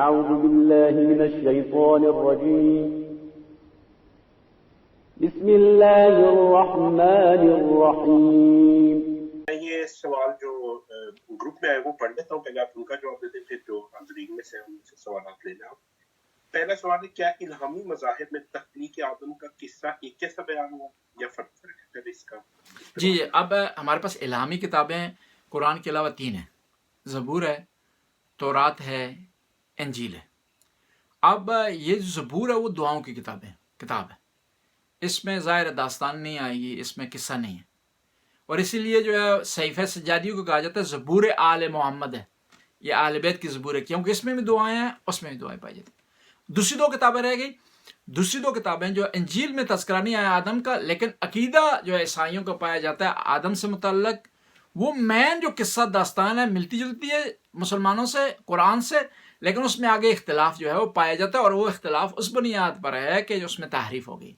أعوذ بالله من الشيطان الرجيم بسم الله الرحمن الرحيم. یہ سوال جو گروپ میں ہے وہ پڑھ لیتا ہوں، پہلے آپ ان کا جواب دیتے ہیں، پھر جو حاضرین میں سے ان سے سوالات لینا. پہلا سوال ہے، کیا الہامی مذاہب میں تخلیق آدم کا قصہ ایک جیسا بیان ہوا یا فرق ہے؟ پہلے اس کا جی، اب ہمارے پاس الہامی کتابیں قرآن کے علاوہ 3 ہیں، زبور ہے، تورات ہے، انجیل ہے. اب یہ جو زبور ہے وہ دعاؤں کی کتاب ہے. اس میں ظاہر داستان نہیں آئے گی، اس میں قصہ نہیں ہے، اور اسی لیے جو ہے صحیفہ سجادیوں کو کہا جاتا ہے زبور آل محمد ہے، یہ آل بیت کی زبور ہے، کیونکہ اس میں بھی دعائیں ہیں، اس میں بھی دعائیں پائی جاتی ہیں. دوسری 2 کتابیں رہ گئی. دوسری 2 کتابیں جو انجیل میں تذکرہ نہیں آیا آدم کا، لیکن عقیدہ جو ہے عیسائیوں کا پایا جاتا ہے آدم سے متعلق، وہ مین جو قصہ داستان ہے ملتی جلتی ہے مسلمانوں سے، قرآن سے، لیکن اس میں آگے اختلاف جو ہے وہ پایا جاتا ہے، اور وہ اختلاف اس بنیاد پر ہے کہ جو اس میں تحریف ہو گئی.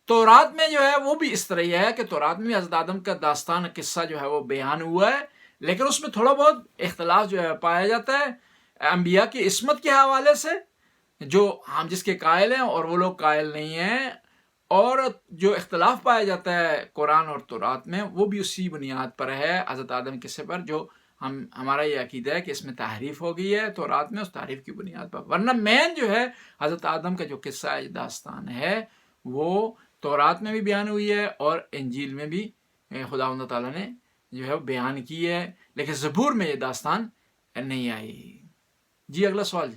تورات میں جو ہے وہ بھی اس طرح ہی ہے کہ تورات میں حضرت آدم کا داستان قصہ جو ہے وہ بیان ہوا ہے، لیکن اس میں تھوڑا بہت اختلاف جو ہے پایا جاتا ہے انبیاء کی عصمت کے حوالے سے، جو ہم جس کے قائل ہیں اور وہ لوگ قائل نہیں ہیں، اور جو اختلاف پایا جاتا ہے قرآن اور تورات میں وہ بھی اسی بنیاد پر ہے حضرت آدم قصے پر، جو ہمارا یہ عقیدہ ہے کہ اس میں تحریف ہو گئی ہے تورات میں، اس تحریف کی بنیاد پر. ورنہ مین جو ہے حضرت آدم کا جو قصہ ہے داستان ہے وہ تورات میں بھی بیان ہوئی ہے اور انجیل میں بھی خداوند تعالیٰ نے جو ہے بیان کی ہے، لیکن زبور میں یہ داستان نہیں آئی. جی اگلا سوال.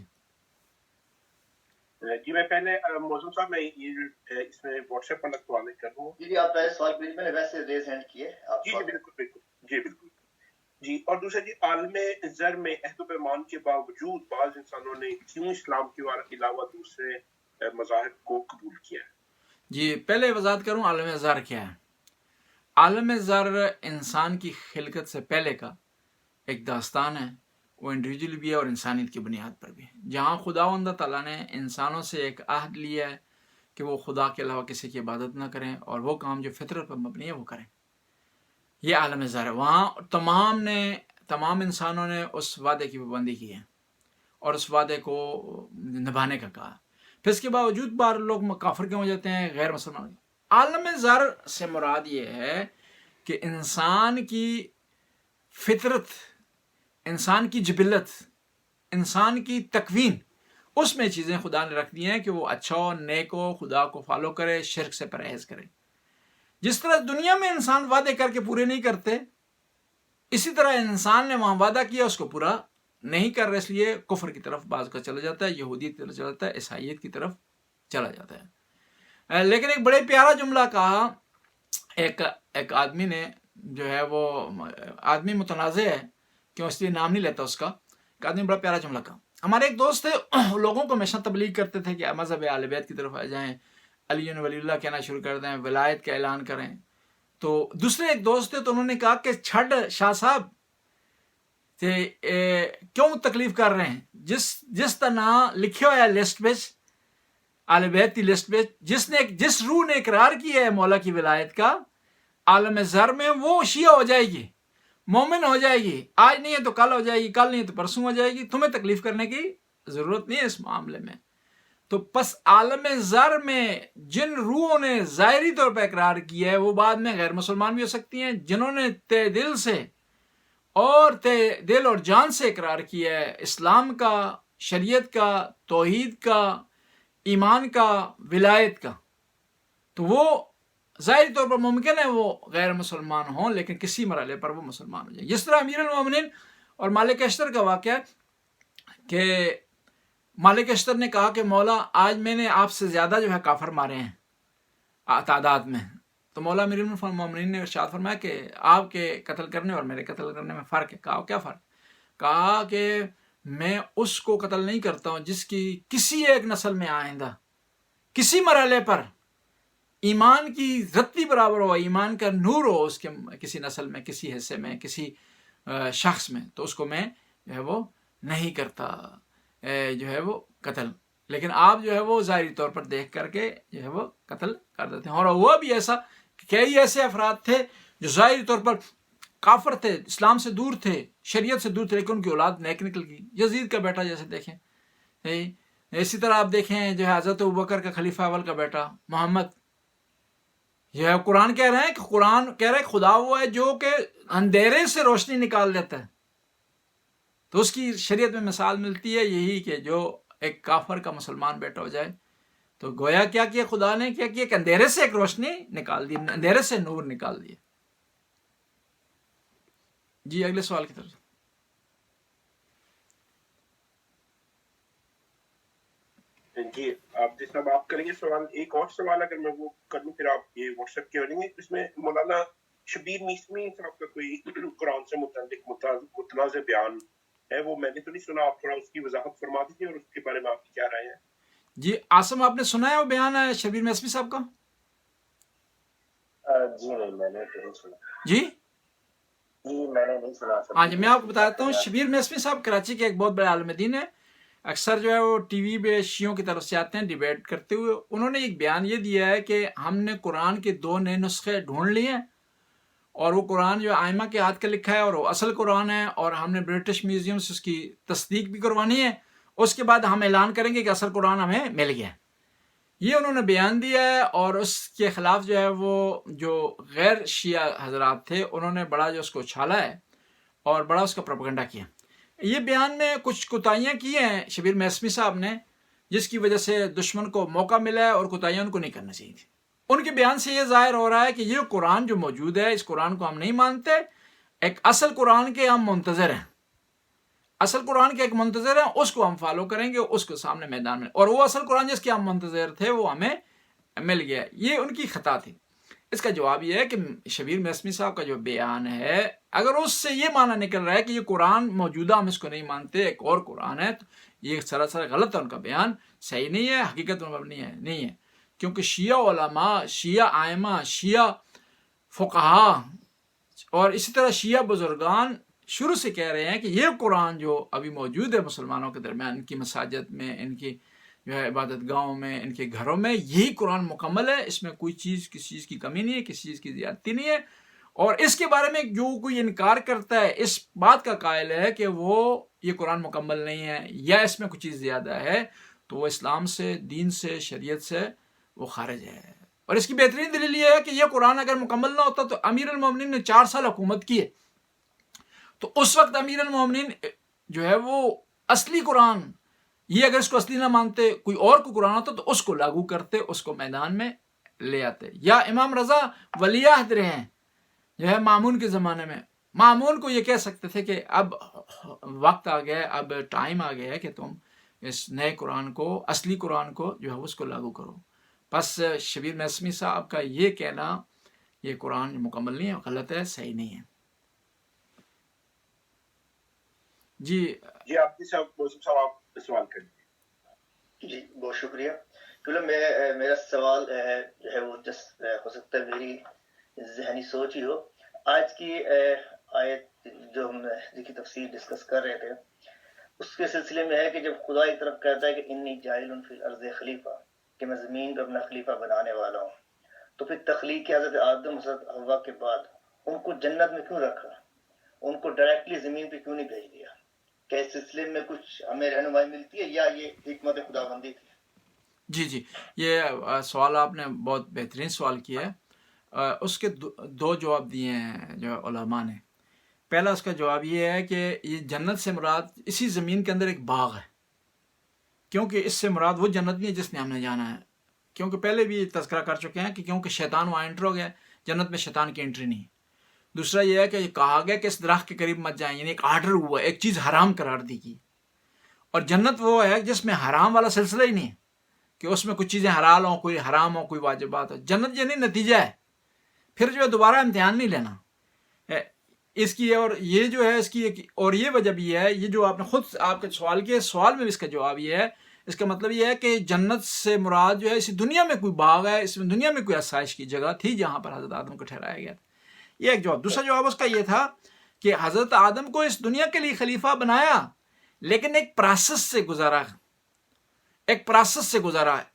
جی میں پہلے موزن صاحب میں یہ اس میں واٹس ایپ پر لگوانے کر دوں. جی آپ پہلے سوال میں نے ویسے ریز ہینڈ کیے. جی بالکل جی بالکل جی. اور دوسرا جی، عالم زر میں عہد و پیمان کے باوجود بعض انسانوں نے کیوں اسلام کے علاوہ دوسرے مذاہب کو قبول کیا ہے؟ جی پہلے وضاحت کروں عالم زر کیا ہے. عالم زر انسان کی خلقت سے پہلے کا ایک داستان ہے، وہ انڈیویجول بھی ہے اور انسانیت کی بنیاد پر بھی ہے، جہاں خداوند تعالیٰ نے انسانوں سے ایک عہد لیا ہے کہ وہ خدا کے علاوہ کسی کی عبادت نہ کریں اور وہ کام جو فطرت پر مبنی ہے وہ کریں. یہ عالم زر ہے. وہاں تمام انسانوں نے اس وعدے کی پابندی کی ہے اور اس وعدے کو نبھانے کا کہا. پھر اس کے باوجود بار لوگ کافر کیوں ہو جاتے ہیں، غیر مسلمان. عالم زر سے مراد یہ ہے کہ انسان کی فطرت، انسان کی جبلت، انسان کی تکوین، اس میں چیزیں خدا نے رکھ دی ہیں کہ وہ اچھا ہو، نیک ہو، خدا کو فالو کرے، شرک سے پرہیز کرے. جس طرح دنیا میں انسان وعدے کر کے پورے نہیں کرتے، اسی طرح انسان نے وہاں وعدہ کیا اس کو پورا نہیں کر رہا، اس لیے کفر کی طرف بعض کا چلا جاتا ہے، یہودیت کی طرف چلا جاتا ہے، عیسائیت کی طرف چلا جاتا ہے. لیکن ایک بڑے پیارا جملہ کہا ایک آدمی نے، جو ہے وہ آدمی متنازع ہے، کیوں اس لیے نام نہیں لیتا اس کا. ایک آدمی بڑا پیارا جملہ کہا. ہمارے ایک دوست تھے، لوگوں کو ہمیشہ تبلیغ کرتے تھے کہ مذہب اہل بیت کی طرف آ جائیں، علی ولی اللہ کہنا شروع کر دیں، ولایت کا اعلان کریں. تو دوسرے ایک دوست تھے تو انہوں نے کہا کہ چھڑ شاہ صاحب کیوں تکلیف کر رہے ہیں، جس طرح لکھے ہوا ہے لسٹ پہ، اہل بیت کی لسٹ پہ، جس روح نے اقرار کیا ہے مولا کی ولایت کا عالم زر میں، وہ شیعہ ہو جائے گی، مومن ہو جائے گی، آج نہیں ہے تو کل ہو جائے گی، کل نہیں ہے تو پرسوں ہو جائے گی، تمہیں تکلیف کرنے کی ضرورت نہیں ہے اس معاملے میں. تو پس عالم زر میں جن روحوں نے ظاہری طور پہ اقرار کیا ہے وہ بعد میں غیر مسلمان بھی ہو سکتی ہیں. جنہوں نے تے دل سے اور دل اور جان سے اقرار کیا ہے اسلام کا، شریعت کا، توحید کا، ایمان کا، ولایت کا، تو وہ ظاہری طور پر ممکن ہے وہ غیر مسلمان ہوں، لیکن کسی مرحلے پر وہ مسلمان ہو جائیں. جس طرح امیر المومنین اور مالک اشتر کا واقعہ ہے کہ مالک اشتر نے کہا کہ مولا آج میں نے آپ سے زیادہ جو ہے کافر مارے ہیں تعداد میں. تو مولا امیر المومنین نے ارشاد فرمایا کہ آپ کے قتل کرنے اور میرے قتل کرنے میں فرق ہے. کہا کیا فرق؟ کہا کہ میں اس کو قتل نہیں کرتا ہوں جس کی کسی ایک نسل میں آئندہ کسی مرحلے پر ایمان کی رتی برابر ہو، ایمان کا نور ہو اس کے کسی نسل میں، کسی حصے میں، کسی شخص میں، تو اس کو میں جو ہے وہ نہیں کرتا جو ہے وہ قتل. لیکن آپ جو ہے وہ ظاہری طور پر دیکھ کر کے جو ہے وہ قتل کر دیتے ہیں. اور وہ بھی ایسا کئی ایسے افراد تھے جو ظاہری طور پر کافر تھے، اسلام سے دور تھے، شریعت سے دور تھے، لیکن ان کی اولاد نیک نکل گئی. یزید کا بیٹا جیسے دیکھیں، اسی طرح آپ دیکھیں جو ہے حضرت ابوبکر کا خلیفہ اول کا بیٹا محمد، جو ہے قرآن کہہ رہے ہیں کہ قرآن کہہ رہے ہیں خدا وہ ہے جو کہ اندھیرے سے روشنی نکال دیتا ہے. تو اس کی شریعت میں مثال ملتی ہے یہی کہ جو ایک کافر کا مسلمان بیٹا ہو جائے تو گویا کیا کیا خدا نے کیا کیا کہ اندھیرے سے ایک روشنی نکال دی، اندھیرے سے نور نکال دیا. جی اگلے سوال کی طرف. جی آپ جس طرح آپ کریں گے سوال، ایک اور سوال اگر میں وہ کر لوں پھر آپ یہ واٹس ایپ کے ہو لیں گے. اس میں مولانا شبیر میسمی صاحب کا کوئی قرآن سے متعلق متنازع بیان ہے، وہ میں نے تو نہیں سنا، آپ تھوڑا اس کی وضاحت فرما دیجیے اور اس کے بارے میں آپ کی کیا رائے ہے؟ جی عاصم آپ نے سنا ہے وہ بیان ہے شبیر میسمی صاحب کا؟ جی نہیں، میں نے نہیں سنا. جی میں نے نہیں سنا. ہاں جی میں آپ کو بتاتا ہوں. شبیر میسمی صاحب کراچی کے ایک بہت بڑے عالم دین ہیں، اکثر جو ہے وہ ٹی وی پہ شیعوں کی طرف سے آتے ہیں ڈیبیٹ کرتے ہوئے. انہوں نے ایک بیان یہ دیا ہے کہ ہم نے قرآن کے 2 نئے نسخے ڈھونڈ لیے ہیں اور وہ قرآن جو آئمہ کے ہاتھ کا لکھا ہے اور وہ اصل قرآن ہے، اور ہم نے برٹش میوزیم سے اس کی تصدیق بھی کروانی ہے. اس کے بعد ہم اعلان کریں گے کہ اصل قرآن ہمیں مل گیا. یہ انہوں نے بیان دیا ہے اور اس کے خلاف جو ہے وہ جو غیر شیعہ حضرات تھے انہوں نے بڑا جو اس کو اچھالا ہے اور بڑا اس کا پروپیگنڈا کیا. یہ بیان میں کچھ کوتاہیاں کی ہیں شبیر میسمی صاحب نے جس کی وجہ سے دشمن کو موقع ملا ہے، اور کوتاہیاں ان کو نہیں کرنا چاہیے تھی. ان کے بیان سے یہ ظاہر ہو رہا ہے کہ یہ قرآن جو موجود ہے اس قرآن کو ہم نہیں مانتے، ایک اصل قرآن کے ہم منتظر ہیں، اصل قرآن کے ایک منتظر ہیں، اس کو ہم فالو کریں گے، اس کو سامنے میدان میں، اور وہ اصل قرآن جس کے ہم منتظر تھے وہ ہمیں مل گیا. یہ ان کی خطا تھی. اس کا جواب یہ ہے کہ شبیر میسمی صاحب کا جو بیان ہے اگر اس سے یہ معنی نکل رہا ہے کہ یہ قرآن موجودہ ہم اس کو نہیں مانتے ایک اور قرآن ہے، تو یہ سراسر غلط ہے. ان کا بیان صحیح نہیں ہے، حقیقت میں مبنی ہے نہیں ہے. کیونکہ شیعہ علماء، شیعہ ائمہ، شیعہ فقہا اور اسی طرح شیعہ بزرگان شروع سے کہہ رہے ہیں کہ یہ قرآن جو ابھی موجود ہے مسلمانوں کے درمیان، ان کی مساجد میں، ان کی جو ہے عبادت گاہوں میں، ان کے گھروں میں، یہی قرآن مکمل ہے، اس میں کوئی چیز کسی چیز کی کمی نہیں ہے، کسی چیز کی زیادتی نہیں ہے. اور اس کے بارے میں جو کوئی انکار کرتا ہے اس بات کا قائل ہے کہ وہ یہ قرآن مکمل نہیں ہے یا اس میں کچھ چیز زیادہ ہے، تو وہ اسلام سے، دین سے، شریعت سے وہ خارج ہے. اور اس کی بہترین دلیل یہ ہے کہ یہ قرآن اگر مکمل نہ ہوتا تو امیر المومنین نے 4 سال حکومت کی ہے، تو اس وقت امیر المومنین جو ہے وہ اصلی قرآن، یہ اگر اس کو اصلی نہ مانتے، کوئی اور کو قرآن ہوتا تو اس کو لاگو کرتے، اس کو میدان میں لے آتے. یا امام رضا ولی عہد رہے ہیں جو ہے مامون کے زمانے میں، مامون کو یہ کہہ سکتے تھے کہ اب وقت آ گیا ہے، اب ٹائم آ گیا ہے کہ تم اس نئے قرآن کو، اصلی قرآن کو جو ہے اس کو لاگو کرو. بس شبیر میسمی صاحب کا یہ کہنا یہ قرآن مکمل نہیں ہے، غلط ہے، صحیح نہیں ہے. جی آپ صاحب آپ سوال کریں. جی بہت شکریہ. میرا سوال جو ہے وہ ہو سکتا ہے میری ذہنی سوچ ہی ہو. آج کی آیت جو ہم جس کی تفسیر ڈسکس کر رہے تھے اس کے سلسلے میں ہے کہ جب خدا ایک طرف کہتا ہے کہ انی جاعل فی الارض خلیفہ، کہ میں زمین پر اپنا خلیفہ بنانے والا ہوں، تو پھر تخلیق حضرت آدم حضرت حوا کے بعد ان کو جنت میں کیوں رکھا، ان کو ڈائریکٹلی زمین پہ کیوں نہیں بھیج دیا؟ کہ اس سلسلے میں کچھ ہمیں رہنمائی ملتی ہے یا یہ حکمت خداوندی تھی؟ جی یہ سوال آپ نے بہت بہترین سوال کیا ہے. اس کے 2 جواب دیے ہیں جو علماء نے. پہلا اس کا جواب یہ ہے کہ یہ جنت سے مراد اسی زمین کے اندر ایک باغ ہے، کیونکہ اس سے مراد وہ جنت نہیں ہے جس نے ہم نے جانا ہے. کیونکہ پہلے بھی تذکرہ کر چکے ہیں کہ کیونکہ شیطان وہاں انٹر ہو گیا، جنت میں شیطان کی انٹری نہیں. دوسرا یہ ہے کہ یہ کہا گیا کہ اس درخت کے قریب مت جائیں، یعنی ایک آرڈر ہوا، ایک چیز حرام قرار دی گئی. اور جنت وہ ہے جس میں حرام والا سلسلہ ہی نہیں ہے کہ اس میں کچھ چیزیں حلال ہوں، کوئی حرام ہو، کوئی واجبات ہو. جنت یہ نہیں نتیجہ ہے، پھر جو ہے دوبارہ امتحان نہیں لینا اس کی. اور یہ جو ہے اس کی اور یہ وجہ بھی ہے، یہ جو آپ نے خود آپ کے سوال کیا، سوال میں بھی اس کا جواب یہ ہے، اس کا مطلب یہ ہے کہ جنت سے مراد جو ہے اس دنیا میں کوئی باغ ہے، اس میں دنیا میں کوئی آسائش کی جگہ تھی جہاں پر حضرت آدم کو ٹھہرایا گیا تھا. یہ ایک جواب. دوسرا جواب اس کا یہ تھا کہ حضرت آدم کو اس دنیا کے لیے خلیفہ بنایا، لیکن ایک پروسیس سے گزارا،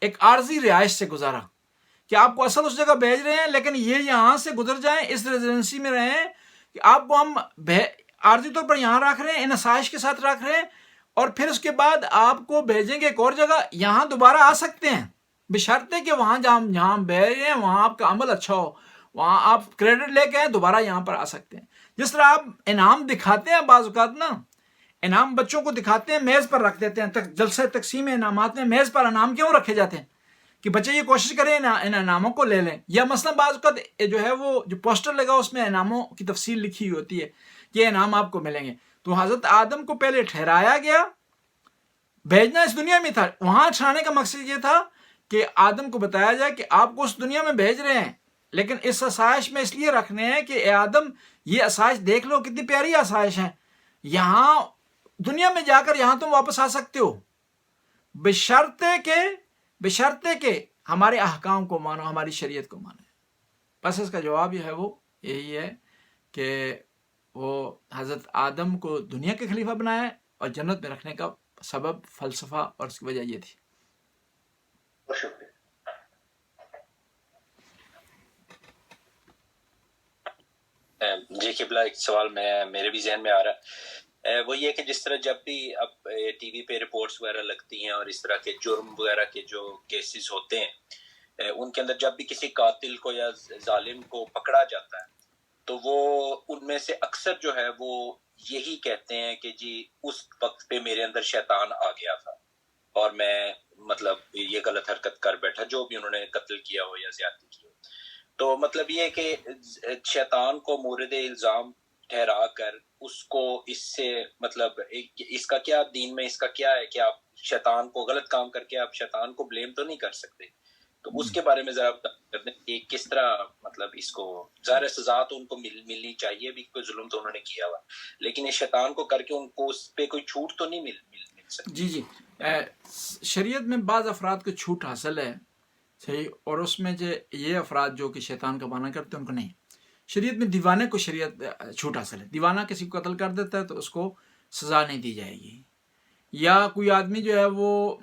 ایک عارضی رہائش سے گزارا، کہ آپ کو اصل اس جگہ بھیج رہے ہیں لیکن یہ یہاں سے گزر جائیں، اس ریزیڈنسی میں رہیں، کہ آپ کو ہم عارضی طور پر یہاں رکھ رہے ہیں، ان آسائش کے ساتھ رکھ رہے ہیں، اور پھر اس کے بعد آپ کو بھیجیں گے ایک اور جگہ، یہاں دوبارہ آ سکتے ہیں بشرطے کہ وہاں جہاں بھیج رہے ہیں وہاں آپ کا عمل اچھا ہو، وہاں آپ کریڈٹ لے کے دوبارہ یہاں پر آ سکتے ہیں. جس طرح آپ انعام دکھاتے ہیں بعض اوقات نا، انعام بچوں کو دکھاتے ہیں، میز پر رکھ دیتے ہیں، جلسہ تقسیم انعامات میں میز پر انعام کیوں رکھے جاتے ہیں؟ کہ بچے یہ کوشش کریں ان انعاموں کو لے لیں. یا مثلا بعض اوقات جو ہے وہ جو پوسٹر لگا اس میں انعاموں کی تفصیل لکھی ہوئی ہوتی ہے، یہ انعام آپ کو ملیں گے. تو حضرت آدم کو پہلے ٹھہرایا گیا، بھیجنا اس دنیا میں تھا، وہاں ٹھہرانے کا مقصد یہ تھا کہ آدم کو بتایا جائے کہ آپ کو اس دنیا میں بھیج رہے ہیں، لیکن اس آسائش میں اس لیے رکھنے ہیں کہ اے آدم یہ آسائش دیکھ لو کتنی پیاری آسائش ہے، یہاں دنیا میں جا کر یہاں تم واپس آ سکتے ہو، بشرطے کہ ہمارے احکام کو مانو، ہماری شریعت کو مانو. بس اس کا جواب یہ ہے وہ یہی ہے کہ وہ حضرت آدم کو دنیا کے خلیفہ بنایا اور جنت میں رکھنے کا سبب، فلسفہ اور اس کی وجہ یہ تھی. بہت شکریہ. جی قبلہ، ایک سوال میرے بھی ذہن میں آ رہا ہے، وہ یہ کہ جس طرح جب بھی اب ٹی وی پہ رپورٹس وغیرہ لگتی ہیں اور اس طرح کے جرم وغیرہ کے جو کیسز ہوتے ہیں، ان کے اندر جب بھی کسی قاتل کو یا ظالم کو پکڑا جاتا ہے تو وہ ان میں سے اکثر جو ہے وہ یہی کہتے ہیں کہ جی اس وقت پہ میرے اندر شیطان آ گیا تھا اور میں مطلب یہ غلط حرکت کر بیٹھا، جو بھی انہوں نے قتل کیا ہو یا زیادتی کی ہو. تو مطلب یہ کہ شیطان کو مورد الزام ٹھہرا کر اس کو اس سے مطلب اس کا کیا دین میں اس کا کیا ہے کہ آپ شیطان کو غلط کام کر کے آپ شیطان کو بلیم تو نہیں کر سکتے. تو اس کے بارے میں ذرا بتا دیں کہ کس طرح مطلب اس کو ظاہر سزا تو ان کو ملنی چاہیے بھی، کوئی ظلم تو انہوں نے کیا ہوا، لیکن اس شیطان کو کر کے ان کو اس پہ کوئی چھوٹ تو نہیں مل سکتی. جی شریعت میں بعض افراد کو چھوٹ حاصل ہے، صحیح، اور اس میں جو یہ افراد جو کہ شیطان کا معنی کرتے ہیں ان کو نہیں. شریعت میں دیوانے کو شریعت چھوٹ حاصل ہے، دیوانہ کسی کو قتل کر دیتا ہے تو اس کو سزا نہیں دی جائے گی. یا کوئی آدمی جو ہے وہ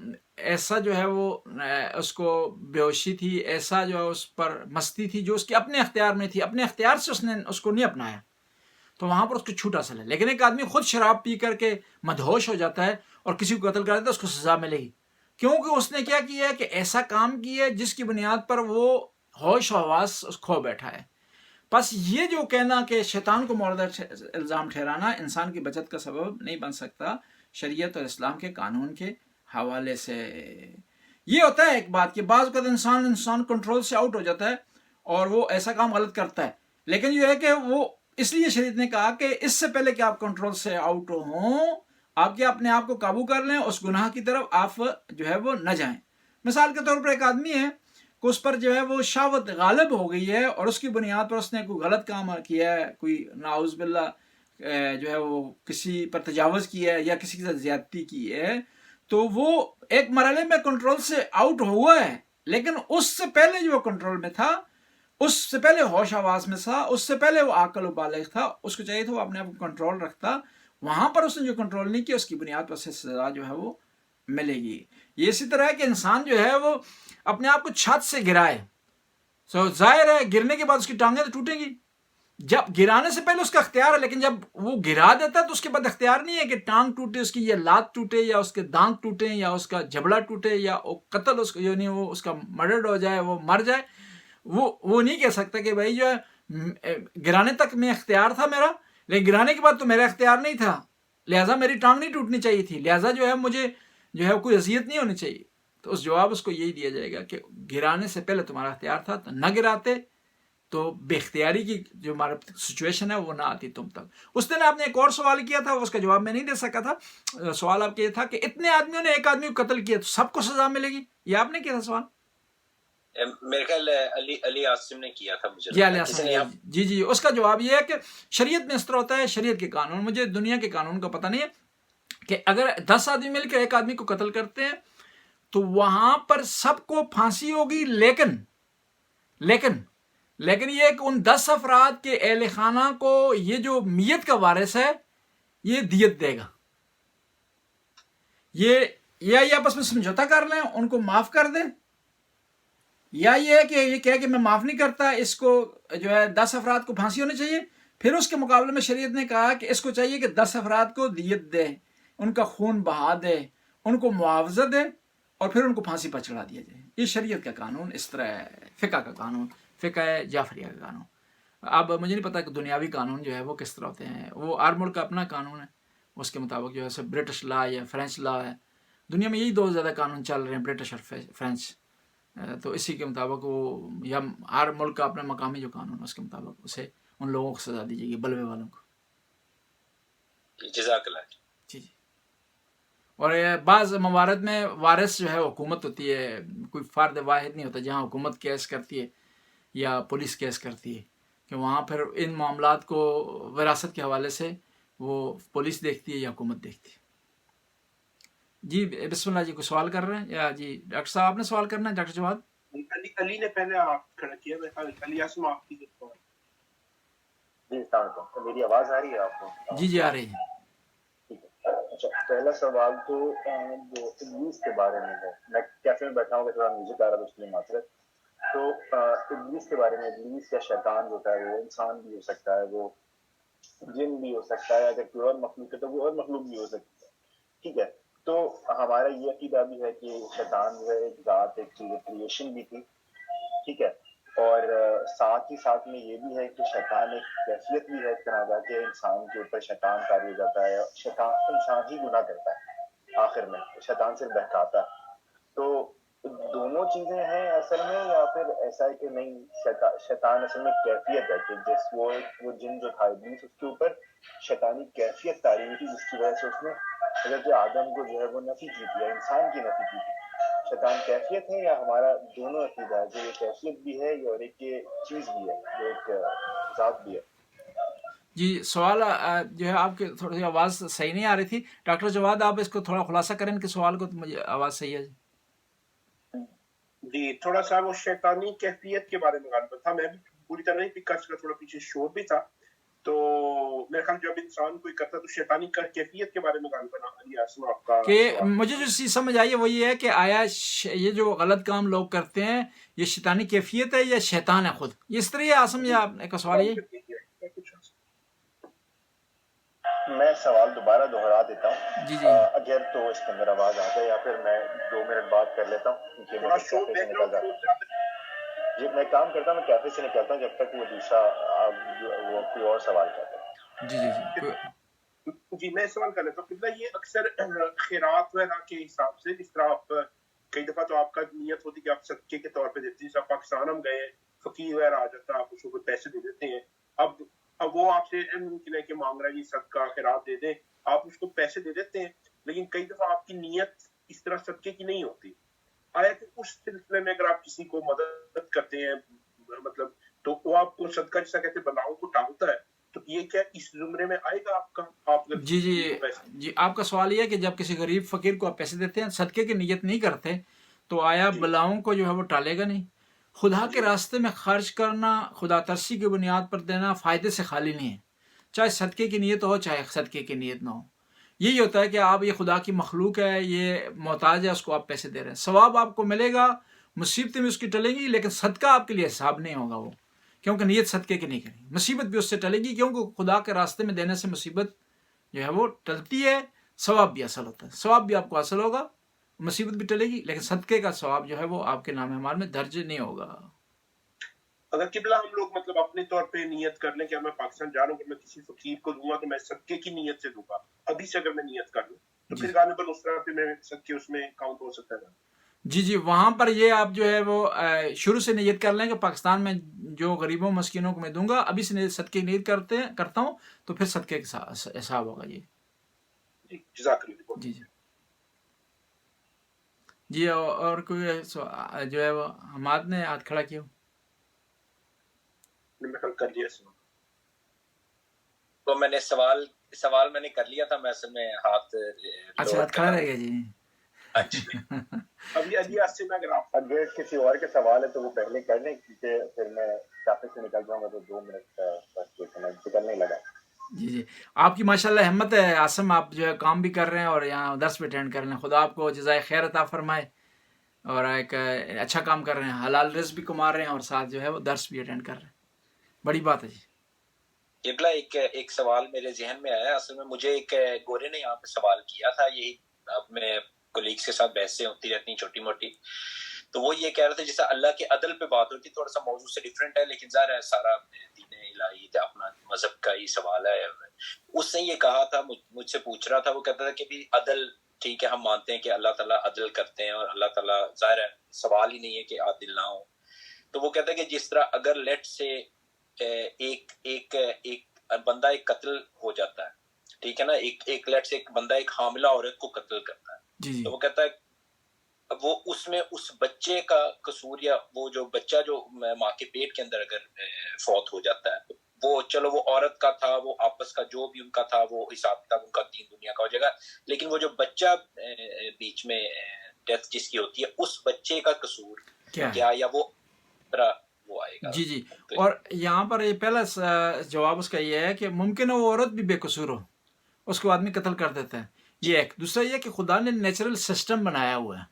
ایسا جو ہے وہ اس کو بے ہوشی تھی، ایسا جو ہے اس پر مستی تھی جو اس کے اپنے اختیار میں تھی، اپنے اختیار سے اس نے اس کو نہیں اپنایا، تو وہاں پر اس کو چھوٹ حاصل ہے. لیکن ایک آدمی خود شراب پی کر کے مدہوش ہو جاتا ہے اور کسی کو قتل کر دیتا ہے، اس کو سزا ملے گی، کیونکہ اس نے کیا کیا ہے کہ ایسا کام کیا ہے جس کی بنیاد پر وہ ہوش و حواس کھو بیٹھا ہے. بس یہ جو کہنا کہ شیطان کو مورد الزام ٹھہرانا انسان کی بچت کا سبب نہیں بن سکتا شریعت اور اسلام کے قانون کے حوالے سے. یہ ہوتا ہے ایک بات کہ بعض اوقات انسان کنٹرول سے آؤٹ ہو جاتا ہے اور وہ ایسا کام غلط کرتا ہے، لیکن یہ ہے کہ وہ اس لیے شریعت نے کہا کہ اس سے پہلے کہ آپ کنٹرول سے آؤٹ ہوں، آپ کیا اپنے آپ کو قابو کر لیں، اس گناہ کی طرف آپ جو ہے وہ نہ جائیں. مثال کے طور پر ایک آدمی ہے کہ اس پر جو ہے وہ شہوت غالب ہو گئی ہے اور اس کی بنیاد پر اس نے کوئی غلط کام کیا ہے، کوئی نعوذ باللہ جو ہے وہ کسی پر تجاوز کیا ہے یا کسی کے ساتھ زیادتی کی ہے، تو وہ ایک مرحلے میں کنٹرول سے آؤٹ ہوا ہے، لیکن اس سے پہلے جو وہ کنٹرول میں تھا، اس سے پہلے ہوش آواز میں تھا، اس سے پہلے وہ عاقل و بالغ تھا، اس کو چاہیے تھا وہ اپنے آپ کو کنٹرول رکھتا. وہاں پر اس نے جو کنٹرول نہیں کیا اس کی بنیاد پر سے سزا جو ہے وہ ملے گی. یہ اسی طرح ہے کہ انسان جو ہے وہ اپنے آپ کو چھت سے گرائے، ظاہر ہے گرنے کے بعد اس کی ٹانگیں تو ٹوٹیں گی، جب گرانے سے پہلے اس کا اختیار ہے، لیکن جب وہ گرا دیتا ہے تو اس کے بعد اختیار نہیں ہے کہ ٹانگ ٹوٹے، اس کی یہ لات ٹوٹے یا اس کے دانت ٹوٹے یا اس کا جبڑا ٹوٹے یا قتل اس کو یعنی وہ اس کا مرڈر ہو جائے، وہ مر جائے. وہ نہیں کہہ سکتا کہ بھائی جو ہے گرانے تک میں اختیار تھا میرا، لیکن گرانے کے بعد تو میرا اختیار نہیں تھا، لہٰذا میری ٹانگ نہیں ٹوٹنی چاہیے تھی، لہٰذا جو ہے مجھے جو ہے کوئی اذیت نہیں ہونی چاہیے. تو اس جواب اس کو یہی دیا جائے گا کہ گرانے سے پہلے تمہارا اختیار تھا تو نہ گراتے تو بے اختیاری کی جو ہمارا سچویشن ہے وہ نہ آتی تم تک. اس دن آپ نے ایک اور سوال کیا تھا، اس کا جواب میں نہیں دے سکا تھا. سوال آپ کا یہ تھا کہ اتنے آدمیوں نے ایک آدمی کو قتل کیا تو سب کو سزا ملے گی، یہ آپ نے کیا تھا سوال؟ میرے خیال علی عاصم نے کیا تھا مجھے. جی علی عاصم، جی اس کا جواب یہ ہے کہ شریعت میں اس طرح ہوتا ہے، شریعت کے قانون، مجھے دنیا کے قانون کا پتہ نہیں ہے، کہ اگر 10 آدمی مل کے ایک آدمی کو قتل کرتے ہیں تو وہاں پر سب کو پھانسی ہوگی، لیکن یہ کہ ان 10 افراد کے اہل خانہ کو یہ جو میت کا وارث ہے یہ دیت دے گا. یہ آپس میں سمجھوتا کر لیں، ان کو معاف کر دیں، یا یہ ہے کہ یہ کہے کہ میں معاف نہیں کرتا، اس کو جو ہے 10 افراد کو پھانسی ہونی چاہیے. پھر اس کے مقابلے میں شریعت نے کہا کہ اس کو چاہیے کہ 10 افراد کو دیت دے. ان کا خون بہا دے، ان کو معاوضہ دے اور پھر ان کو پھانسی پر چڑھا دیا جائے. یہ شریعت کا قانون اس طرح ہے، فقہ کا قانون، فقہ جعفریہ کا قانون. اب مجھے نہیں پتا کہ دنیاوی قانون جو ہے وہ کس طرح ہوتے ہیں، وہ ہر ملک کا اپنا قانون ہے، اس کے مطابق جو ہے برٹش لا یا فرینچ لا ہے. دنیا میں یہی دو زیادہ قانون چل رہے ہیں، برٹش اور فرینچ. تو اسی کے مطابق وہ یا ہر ملک کا اپنا مقامی جو قانون ہے اس کے مطابق اسے ان لوگوں کو سزا دی جائے گی، بلوے والوں کو. جزاک اللہ. جی جی. اور بعض موارد میں وارث جو ہے حکومت ہوتی ہے، کوئی فرد واحد نہیں ہوتا جہاں حکومت کیس کرتی ہے یا پولیس کیس کرتی ہے، کہ وہاں پھر ان معاملات کو وراثت کے حوالے سے وہ پولیس دیکھتی ہے یا حکومت دیکھتی ہے. جی بسم اللہ جی، کوئی سوال کر رہے ہیں یا جی ڈاکٹر صاحب آپ نے سوال کرنا ہے؟ ڈاکٹر جواد علی نے پہلے آپ کھڑا کیا، میں علی اعظم آپ کی سوال. جی السلام علیکم، میری آواز آ رہی ہے آپ کو؟ جی جی آ رہی ہے. ٹھیک ہے. اچھا، پہلا سوال تو جو ابلیس کے بارے میں ہے. میں کیفے میں بیٹھا ہوں کہ تھوڑا میوزک آ رہا ہے اس لیے معذرت. تو ابلیس کے بارے میں، ابلیس یا شیطان ہوتا ہے، وہ انسان بھی ہو سکتا ہے، وہ جن بھی ہو سکتا ہے، اگر کوئی اور مخلوق ہے تو وہ اور مخلوق بھی ہو سکتی ہے. ٹھیک ہے. تو ہمارا یہ عقیدہ بھی ہے کہ شیطان جو ہے ایک ذات، ایک چیز، کریشن بھی تھی. ٹھیک ہے. اور ساتھ ہی ساتھ میں یہ بھی ہے کہ شیطان ایک کیفیت بھی ہے اس طرح کا کہ انسان کے اوپر شیطان طاری ہو جاتا ہے. شیطان انسان ہی گناہ کرتا ہے آخر میں، شیطان سے بہکاتا ہے. تو دونوں چیزیں ہیں اصل میں، یا پھر ایسا ہے کہ نہیں شیطان اصل میں کیفیت ہے کہ جس وہ جن جو تھا ابلیس، اس کے اوپر شیطانی کیفیت طاری ہوئی تھی جس کی وجہ سے اس نے حضرت آدم کو جو ہے وہ نفی کی تھی، انسان کی نفی کی تھی. شیطان کیفیت ہے یا ہمارا دونوں عقیدہ ہے، جو یہ کیفیت بھی ہے اور ایک یہ چیز بھی ہے، جو ایک ذات بھی ہے؟ جی سوال جو ہے آپ کی تھوڑی سی آواز صحیح نہیں آ رہی تھی. ڈاکٹر جواد آپ اس کو تھوڑا خلاصہ کریں ان کے سوال کو، تو مجھے آواز صحیح ہے. جی تھوڑا سا وہ شیطانی کیفیت کے بارے میں غالباً تھا، میں بھی پوری طرح نہیں پک کر سکا، تھوڑا پیچھے شور بھی تھا. تو میرے خیال جب انسان کوئی کرتا تو شیطانی کیفیت کے بارے میں غالباً علی اعظم آپ کا کہ سوال. مجھے جو چیز سمجھ آئی ہے وہ یہ ہے کہ آیا یہ جو غلط کام لوگ کرتے ہیں یہ شیطانی کیفیت ہے یا شیطان ہے خود؟ یہ اس طرح ہے آسم، یا آپ کا سوال یہ؟ میں سوال دوبارہ دہرا دیتا ہوں. جی جی اگر تو اس کے اندر آواز آ جائے، یا پھر میں 2 منٹ بات کر لیتا ہوں کیونکہ میں کیفے سے نکل جاتا ہوں. جی میں کام کرتا ہوں، میں کیفے سے نکلتا ہوں جب تک وہ دوسرا وہ کوئی اور سوال کرتا ہے. جی جی جی جی میں سوال کر لیتا ہوں. قبلہ یہ اکثر خیرات وغیرہ کے حساب سے، جس طرح آپ کئی دفعہ تو آپ کا نیت ہوتی کہ آپ صدقے کے طور پہ دیتے ہیں. جیسے پاکستان ہم گئے، فقیر وغیرہ آ جاتا ہے، آپ اس کو پیسے دے دیتے ہیں. اب وہ آپ سے ممکن ہے کہ مانگ رہا ہے جی صدقہ خیرات دے دیں، آپ اس کو پیسے دے دیتے ہیں، لیکن کئی دفعہ آپ کی نیت اس طرح صدقے کی نہیں ہوتی. آیا کہ اس سلسلے میں اگر آپ کسی کو مدد کرتے ہیں مطلب، تو وہ آپ کو صدقہ جیسا کہتے ہیں بلاؤں کو ٹالتا ہے، تو یہ کیا اس زمرے میں آئے گا آپ کا؟ آپ جی جی جی آپ کا سوال یہ ہے کہ جب کسی غریب فقیر کو آپ پیسے دیتے ہیں، صدقے کی نیت نہیں کرتے، تو آیا بلاؤں کو جو ہے وہ ٹالے گا نہیں؟ خدا کے راستے میں خرچ کرنا، خدا ترسی کی بنیاد پر دینا فائدے سے خالی نہیں ہے، چاہے صدقے کی نیت ہو چاہے صدقے کی نیت نہ ہو. یہی ہوتا ہے کہ آپ یہ خدا کی مخلوق ہے، یہ محتاج ہے، اس کو آپ پیسے دے رہے ہیں، ثواب آپ کو ملے گا، مصیبتیں بھی اس کی ٹلیں گی، لیکن صدقہ آپ کے لیے حساب نہیں ہوگا وہ، کیونکہ نیت صدقے کی نہیں کریں. مصیبت بھی اس سے ٹلے گی، کیونکہ خدا کے راستے میں دینے سے مصیبت جو ہے وہ ٹلتی ہے، ثواب بھی حاصل ہوتا ہے، ثواب بھی آپ کو حاصل ہوگا، مصیبت بھی ٹلے گی، لیکن صدقے کا ثواب جو ہے وہ آپ کے نام اعمال میں درج نہیں ہوگا. اگر قبلہ ہم لوگ مطلب اپنے طور پہ نیت کر لیں کہ میں پاکستان جا رہا ہوں، کہ میں کسی فقیر کو دوں گا تو میں صدقے کی نیت سے دوں گا، ابھی سے اگر میں نیت کر لوں تو پھر غالباً اس طرح پہ میں صدقے اس میں کاؤنٹ ہو سکتا ہے. جی جی وہاں پر یہ آپ جو ہے وہ شروع سے نیت کر لیں کہ پاکستان میں جو غریبوں مسکینوں کو میں دوں گا، ابھی سے صدقے کی نیت کرتا ہوں، تو پھر صدقے کا حساب ہوگا. یہ جزاک اللہ. جی جی جی اور کوئی جو ہے وہ حماد نے ہاتھ کھڑا کیا؟ کر لیا تو میں نے سوال میں نے کر لیا تھا، میں اصل میں ہاتھ کھڑا رہ گیا. جی ابھی علی سے میں اگر کسی اور کے سوال ہے تو وہ پہلے کر لیں، کیونکہ پھر میں کافی سے نکل جاؤں گا تو 2 منٹ بس میں نکلنے لگا. جی جی آپ کی ماشاءاللہ ہمت ہے عاصم، آپ جو ہے کام بھی کر رہے ہیں اور یہاں درس بھی اٹینڈ کر رہے ہیں. خدا آپ کو جزائے خیر عطا فرمائے، اور ایک اچھا کام کر رہے ہیں، حلال رزق بھی کما رہے ہیں اور ساتھ جو ہے وہ درس بھی اٹینڈ کر رہے ہیں، بڑی بات ہے. جی قبلہ ایک سوال میرے ذہن میں آیا. اصل میں مجھے ایک گورے نے یہاں پہ سوال کیا تھا, یہی اب میں کولیگس کے ساتھ بحثیں ہوتی رہتی ہیں چھوٹی موٹی, تو وہ یہ کہہ رہے تھے جیسے اللہ کے عدل پہ بات ہوتی, تھوڑا سا موضوع سے ڈیفرنٹ ہے لیکن ظاہر ہے سارا دین الہی اپنا مذہب کا ہی سوال ہے. اس نے یہ کہا تھا, مجھ سے پوچھ رہا تھا, وہ کہتا تھا کہ بھی عدل ٹھیک ہے ہم مانتے ہیں کہ اللہ تعالیٰ عدل کرتے ہیں اور اللہ تعالیٰ ظاہر ہے سوال ہی نہیں ہے کہ عادل نہ ہو. تو وہ کہتا ہے کہ جس طرح اگر لیٹ سے ایک بندہ ایک قتل ہو جاتا ہے, ٹھیک ہے نا, ایک لیٹ سے ایک بندہ ایک حاملہ عورت کو قتل کرتا ہے, تو وہ کہتا ہے وہ اس میں اس بچے کا قصور, یا وہ جو بچہ جو ماں کے پیٹ کے اندر اگر فوت ہو جاتا ہے, وہ چلو وہ عورت کا تھا, وہ آپس کا جو بھی ان کا تھا وہ حساب کتاب ان کا دین دنیا کا ہو جائے گا, لیکن وہ جو بچہ بیچ میں ڈیتھ جس کی ہوتی ہے اس بچے کا قصور کیا یا وہ وہ آئے گا. جی اور یہاں پر یہ پہلا جواب اس کا یہ ہے کہ ممکن ہے وہ عورت بھی بے قصور ہو, اس کو آدمی قتل کر دیتا ہے, یہ ایک. دوسرا یہ کہ خدا نے نیچرل سسٹم بنایا ہوا ہے,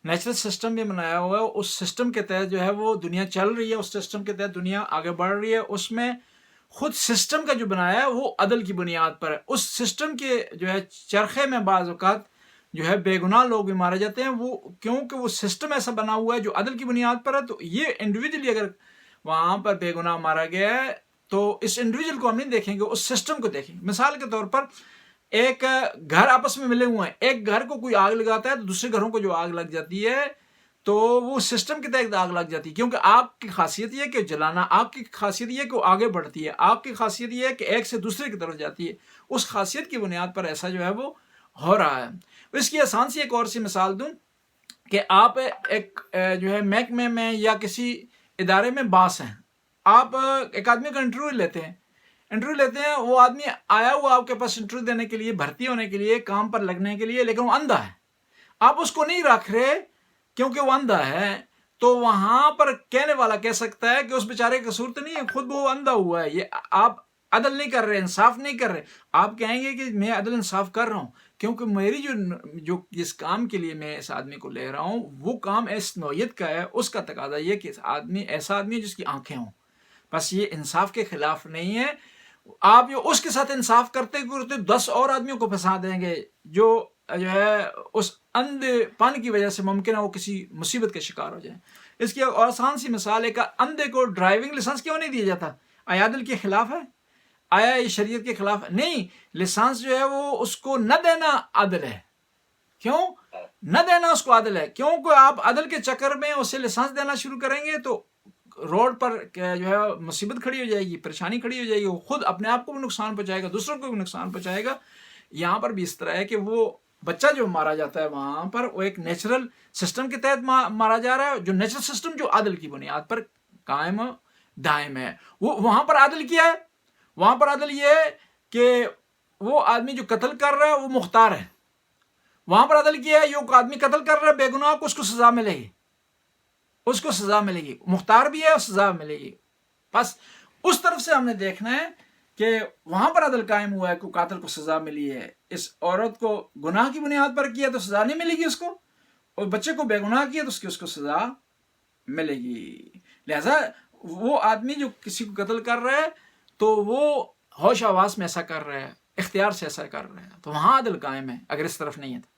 نیچرل سسٹم بھی بنایا ہوا ہے, اس سسٹم کے تحت جو ہے وہ دنیا چل رہی ہے, اس سسٹم کے تحت دنیا آگے بڑھ رہی ہے. اس میں خود سسٹم کا جو بنایا ہے وہ عدل کی بنیاد پر ہے. اس سسٹم کے جو ہے چرخے میں بعض اوقات جو ہے بے گناہ لوگ بھی مارے جاتے ہیں, وہ کیونکہ وہ سسٹم ایسا بنا ہوا ہے جو عدل کی بنیاد پر ہے. تو یہ انڈیویجلی اگر وہاں پر بے گناہ مارا گیا ہے تو اس انڈیویجل کو ہم نہیں دیکھیں گے, اس سسٹم کو دیکھیں گے. مثال کے طور پر ایک گھر آپس میں ملے ہوئے ہیں, ایک گھر کو کوئی آگ لگاتا ہے تو دوسرے گھروں کو جو آگ لگ جاتی ہے تو وہ سسٹم کے تحت آگ لگ جاتی ہے, کیونکہ آگ کی خاصیت یہ ہے کہ جلانا, آگ کی خاصیت یہ ہے کہ وہ آگے بڑھتی ہے, آگ کی خاصیت یہ ہے کہ ایک سے دوسرے کی طرف جاتی ہے. اس خاصیت کی بنیاد پر ایسا جو ہے وہ ہو رہا ہے. اس کی آسان سی ایک اور سی مثال دوں کہ آپ ایک جو ہے محکمے میں یا کسی ادارے میں باس ہیں, آپ ایک آدمی کا انٹرویو لیتے ہیں, وہ آدمی آیا ہوا آپ کے پاس انٹرویو دینے کے لیے, بھرتی ہونے کے لیے, کام پر لگنے کے لیے, لیکن وہ اندھا ہے. آپ اس کو نہیں رکھ رہے کیونکہ وہ اندھا ہے, تو وہاں پر کہنے والا کہہ سکتا ہے کہ اس بیچارے کا قصور تو نہیں ہے, خود وہ اندھا ہوا ہے, یہ آپ عدل نہیں کر رہے, انصاف نہیں کر رہے. آپ کہیں گے کہ میں عدل انصاف کر رہا ہوں کیونکہ میری جو جس کام کے لیے میں اس آدمی کو لے رہا ہوں وہ کام اس نوعیت کا ہے, اس کا تقاضا یہ کہ آدمی ایسا آدمی ہے جس کی آنکھیں ہوں. بس یہ انصاف کے خلاف نہیں ہے. آپ جو اس کے ساتھ انصاف کرتے 10 اور آدمیوں کو پھنسا دیں گے جو ہے اس اندھے پن کی وجہ سے ممکن ہے وہ کسی مصیبت کا شکار ہو جائیں. اس کی آسان سی مثال ہے کہ اندھے کو ڈرائیونگ لائسنس کیوں نہیں دیا جاتا؟ آیا عدل کے خلاف ہے؟ آیا یہ شریعت کے خلاف نہیں؟ لائسنس جو ہے وہ اس کو نہ دینا عدل ہے. کیوں نہ دینا اس کو عدل ہے؟ کیونکہ آپ عدل کے چکر میں اسے لائسنس دینا شروع کریں گے تو روڈ پر جو ہے مصیبت کھڑی ہو جائے گی, پریشانی کھڑی ہو جائے گی, وہ خود اپنے آپ کو بھی نقصان پہنچائے گا, دوسروں کو بھی نقصان پہنچائے گا. یہاں پر بھی اس طرح ہے کہ وہ بچہ جو مارا جاتا ہے وہاں پر وہ ایک نیچرل سسٹم کے تحت مارا جا رہا ہے, جو نیچرل سسٹم جو عدل کی بنیاد پر قائم دائم ہے. وہ وہاں پر عدل کیا ہے؟ وہاں پر عدل یہ ہے کہ وہ آدمی جو قتل کر رہا ہے وہ مختار ہے. وہاں پر عدل کیا ہے, جو آدمی قتل کر رہا ہے بے گناہ کو, اس کو سزا ملے گی, اس کو سزا ملے گی, مختار بھی ہے اور سزا ملے گی. بس اس طرف سے ہم نے دیکھنا ہے کہ وہاں پر عدل قائم ہوا ہے کہ قاتل کو سزا ملی ہے. اس عورت کو گناہ کی بنیاد پر کیا تو سزا نہیں ملے گی اس کو, اور بچے کو بے گناہ کیا تو اس کو سزا ملے گی. لہذا وہ آدمی جو کسی کو قتل کر رہا ہے تو وہ ہوش آواز میں ایسا کر رہا ہے, اختیار سے ایسا کر رہا ہے, تو وہاں عدل قائم ہے. اگر اس طرف نہیں ہے تو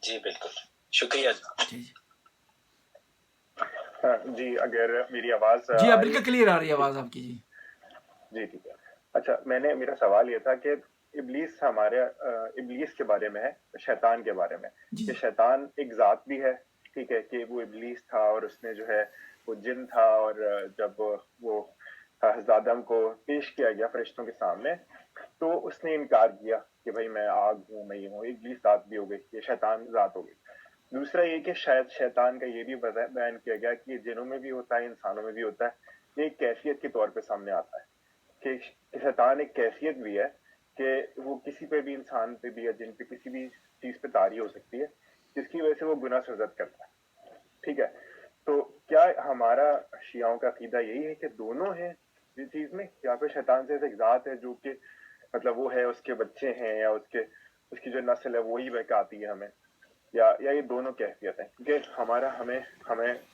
جی بالکل شکریہ جی جی اگر میری آواز جی بالکل کلیئر آ رہی ہے آواز آپ کی. جی ٹھیک ہے. اچھا میرا سوال یہ تھا کہ ابلیس کے بارے میں ہے, شیطان کے بارے میں, کہ شیطان ایک ذات بھی ہے, ٹھیک ہے, کہ وہ ابلیس تھا اور اس نے جو ہے وہ جن تھا, اور جب وہ حضرت آدم کو پیش کیا گیا فرشتوں کے سامنے تو اس نے انکار کیا کہ بھائی میں آگ ہوں, میں یہ ہوں. ابلیس ذات بھی ہو گئی, یہ شیطان ذات ہو گئی. دوسرا یہ کہ شاید شیطان کا یہ بھی بیان کیا گیا کہ جنوں میں بھی ہوتا ہے, انسانوں میں بھی ہوتا ہے. یہ ایک کیفیت کے طور پہ سامنے آتا ہے کہ شیطان ایک کیفیت بھی ہے کہ وہ کسی پہ بھی, انسان پہ بھی یا جن پہ کسی بھی چیز پہ طاری ہو سکتی ہے جس کی وجہ سے وہ گناہ سرزد کرتا ہے. ٹھیک ہے, تو کیا ہمارا شیعوں کا عقیدہ یہی ہے کہ دونوں ہیں اس چیز میں, یا پھر شیطان سے ایک ذات ہے جو کہ مطلب وہ ہے, اس کے بچے ہیں یا اس کی جو نسل ہے وہی بہکاتی ہے ہمیں, یا یہ دونوں کیفیت ہیں؟ کیونکہ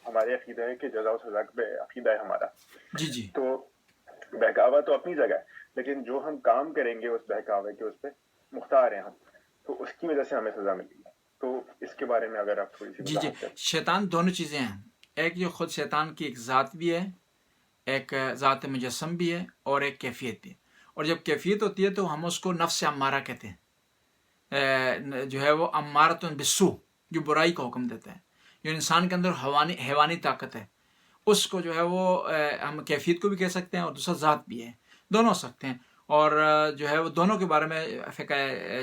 ہمارے عقیدہ ہے کہ جزا و سزا پہ عقیدہ ہے ہمارا. جی تو بہکاوا تو اپنی جگہ ہے، لیکن جو ہم کام کریں گے اس بہکاوے کے اس پہ مختار ہیں ہم، تو اس کی وجہ سے ہمیں سزا ملے گی. تو اس کے بارے میں اگر آپ تھوڑی سی جی وضاحت کریں. شیطان دونوں چیزیں ہیں، ایک جو خود شیطان کی ایک ذات بھی ہے، ایک ذات مجسم بھی ہے، اور ایک کیفیت بھی ہے. اور جب کیفیت ہوتی ہے تو ہم اس کو نفس امارہ کہتے ہیں، جو ہے وہ امارۃ بالسوء، جو برائی کا حکم دیتا ہے، جو انسان کے اندر حیوانی طاقت ہے، اس کو جو ہے وہ ہم کیفیت کو بھی کہہ سکتے ہیں، اور دوسرا ذات بھی ہے، دونوں ہو سکتے ہیں. اور جو ہے وہ دونوں کے بارے میں فقہ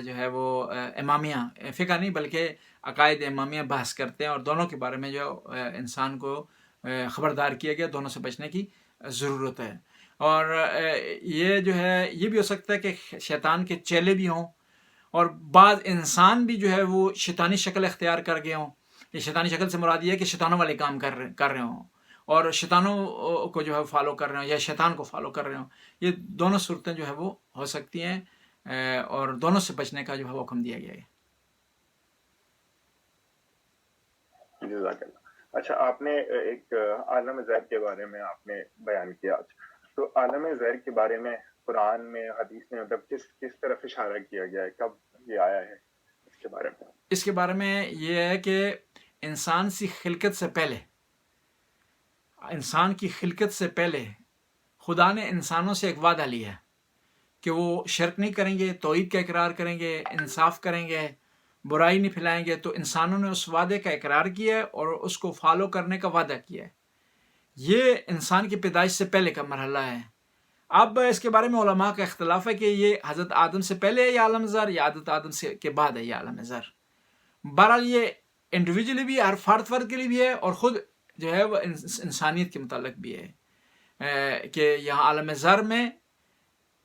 جو ہے وہ امامیہ، فقہ نہیں بلکہ عقائد امامیہ بحث کرتے ہیں، اور دونوں کے بارے میں جو انسان کو خبردار کیا گیا، دونوں سے بچنے کی ضرورت ہے. اور یہ جو ہے یہ بھی ہو سکتا ہے کہ شیطان کے چیلے بھی ہوں، اور بعض انسان بھی جو ہے وہ شیطانی شکل اختیار کر گئے ہوں. یہ شیطانی شکل سے مراد یہ ہے کہ شیطانوں والے کام کر رہے ہوں، اور شیطانوں کو جو ہے فالو کر رہے ہوں، یا شیطان کو فالو کر رہے ہوں. یہ دونوں صورتیں جو ہے وہ ہو سکتی ہیں، اور دونوں سے بچنے کا جو ہے وہ حکم دیا گیا ہے. جزاک اللہ. اچھا، آپ نے ایک عالم زہر کے بارے میں آپ نے بیان کیا آج، تو عالم زہر کے بارے میں قرآن میں، حدیث میں مطلب کس طرف اشارہ کیا گیا ہے، کب یہ آیا ہے، اس کے بارے میں؟ اس کے بارے میں یہ ہے کہ انسان کی خلقت سے پہلے خدا نے انسانوں سے ایک وعدہ لیا ہے کہ وہ شرک نہیں کریں گے، توحید کا اقرار کریں گے، انصاف کریں گے، برائی نہیں پھیلائیں گے. تو انسانوں نے اس وعدے کا اقرار کیا ہے اور اس کو فالو کرنے کا وعدہ کیا ہے. یہ انسان کی پیدائش سے پہلے کا مرحلہ ہے. اب اس کے بارے میں علماء کا اختلاف ہے کہ یہ حضرت آدم سے پہلے ہے یہ عالم زر، یا حضرت آدم سے کے بعد ہے یہ عالم زر. بہرحال یہ انڈیویجولی بھی، ہر فرد کے لیے بھی ہے، اور خود جو ہے وہ انسانیت کے متعلق بھی ہے، کہ یہاں عالم زر میں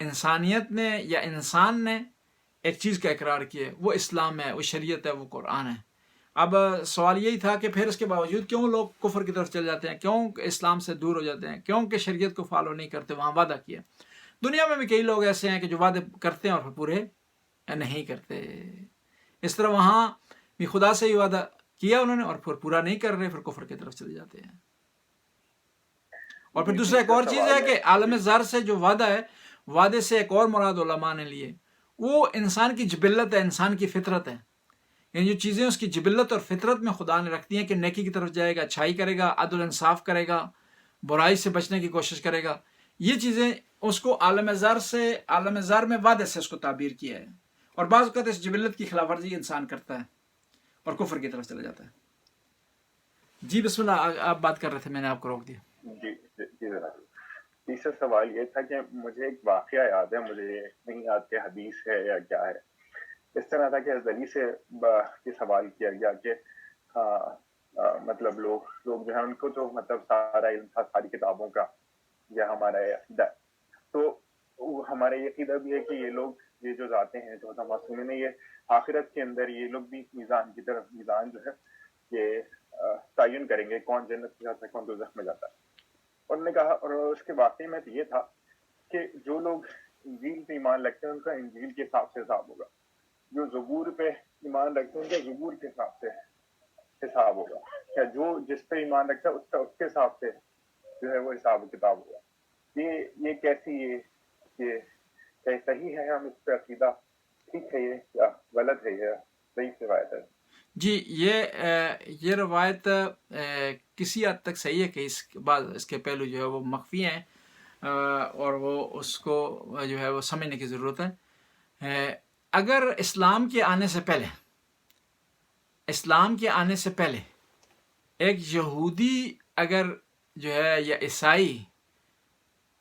انسانیت نے یا انسان نے ایک چیز کا اقرار کیا، وہ اسلام ہے، وہ شریعت ہے، وہ قرآن ہے. اب سوال یہی تھا کہ پھر اس کے باوجود کیوں لوگ کفر کی طرف چل جاتے ہیں، کیوں اسلام سے دور ہو جاتے ہیں، کیوں کہ شریعت کو فالو نہیں کرتے. وہاں وعدہ کیا. دنیا میں بھی کئی لوگ ایسے ہیں کہ جو وعدے کرتے ہیں اور پھر پورے نہیں کرتے. اس طرح وہاں بھی خدا سے ہی وعدہ کیا انہوں نے اور پھر پورا نہیں کر رہے، پھر کفر کی طرف چلے جاتے ہیں. اور پھر دوسرا ایک اور چیز ہے کہ عالم زر سے جو وعدہ ہے، وعدے سے ایک اور مراد علماء نے لیے، وہ انسان کی جبلت ہے، انسان کی فطرت ہے. یعنی جو چیزیں اس کی جبلت اور فطرت میں خدا نے رکھتی ہیں کہ نیکی کی طرف جائے گا، اچھائی کرے گا، عدل انصاف کرے گا، برائی سے بچنے کی کوشش کرے گا، یہ چیزیں اس کو عالم زر میں وعدے سے اس کو تعبیر کیا ہے. اور بعض اوقات اس جبلت کی خلاف ورزی انسان کرتا ہے اور کفر کی طرف چلا جاتا ہے. جی بسم اللہ، آپ بات کر رہے تھے، میں نے آپ کو روک دیا. جی ضرور. تیسرا سوال یہ تھا کہ مجھے ایک واقعہ یاد ہے، مجھے نہیں یاد کہ حدیث ہے یا کیا ہے. اس طرح تھا کہ حضرت علی سے یہ سوال کیا گیا کہ مطلب لوگ جو ہیں ان کو تو مطلب سارا علم تھا ساری کتابوں کا، یہ ہمارا عقیدہ ہے. تو ہمارا یہ عقیدہ بھی ہے کہ یہ لوگ، یہ جو ذاتیں ہیں جو معصومین ہیں، یہ آخرت کے اندر یہ لوگ بھی میزان کی طرف، میزان جو ہے یہ تعین کریں گے کون جنت میں جاتا ہے کون دوزخ میں جاتا ہے. انہوں نے کہا، اور اس کے واقعے میں تو یہ تھا کہ جو لوگ انجیل پہ ایمان رکھتے ہیں ان کا انجیل کے حساب سے حساب ہوگا، جو زبور پہ ایمان رکھتے ہیں ان کا زبور کے حساب سے حساب ہوگا، یا جو جس پہ ایمان رکھتا ہے اس کا اس کے حساب سے جو ہے وہ حساب و کتاب ہوگا. یہ کیسی یہ صحیح ہے؟ ہم اس پہ عقیدہ ٹھیک ہے یہ یا غلط ہے، یہ صحیح روایت ہے؟ جی یہ روایت کسی حد تک صحیح ہے کہ اس کے پہلو جو ہے وہ مخفی ہیں، اور وہ اس کو جو ہے وہ سمجھنے کی ضرورت ہے. اگر اسلام کے آنے سے پہلے ایک یہودی اگر جو ہے یا عیسائی